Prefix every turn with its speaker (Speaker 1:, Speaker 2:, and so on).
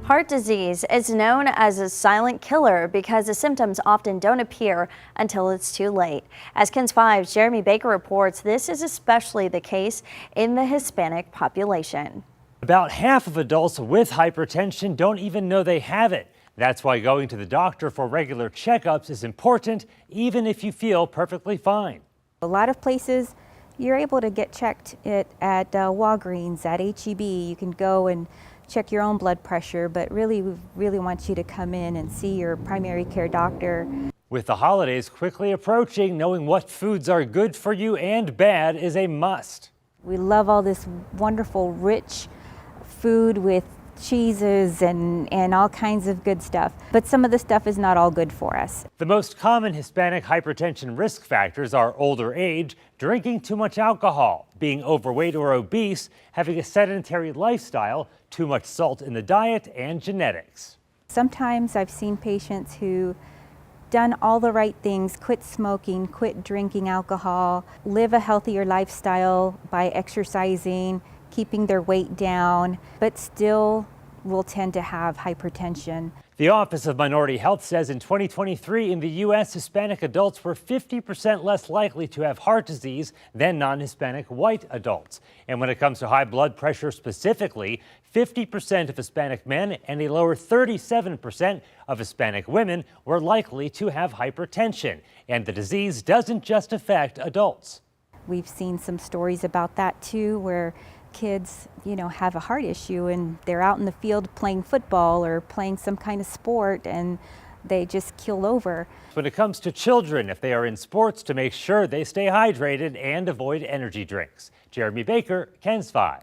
Speaker 1: Heart disease is known as a silent killer because the symptoms often don't appear until it's too late. As KENS 5's Jeremy Baker reports, this is especially the case in the Hispanic population.
Speaker 2: About half of adults with hypertension don't even know they have it. That's why going to the doctor for regular checkups is important, even if you feel perfectly fine.
Speaker 3: A lot of places you're able to get checked at Walgreens, at HEB. You can go and check your own blood pressure, but we really want you to come in and see your primary care doctor.
Speaker 2: With the holidays quickly approaching, knowing what foods are good for you and bad is a must.
Speaker 3: We love all this wonderful, rich food with cheeses and all kinds of good stuff, but some of the stuff is not all good for us.
Speaker 2: The most common Hispanic hypertension risk factors are older age, drinking too much alcohol, being overweight or obese, having a sedentary lifestyle, too much salt in the diet, and genetics.
Speaker 3: Sometimes I've seen patients who done all the right things, quit smoking, quit drinking alcohol, live a healthier lifestyle by exercising, keeping their weight down, but still will tend to have hypertension.
Speaker 2: The Office of Minority Health says in 2023 in the U.S., Hispanic adults were 50% less likely to have heart disease than non-Hispanic white adults. And when it comes to high blood pressure specifically, 50% of Hispanic men and a lower 37% of Hispanic women were likely to have hypertension. And the disease doesn't just affect adults.
Speaker 3: We've seen some stories about that too, where kids, have a heart issue and they're out in the field playing football or playing some kind of sport and they just keel over.
Speaker 2: When it comes to children, if they are in sports, to make sure they stay hydrated and avoid energy drinks. Jeremy Baker, KENS 5.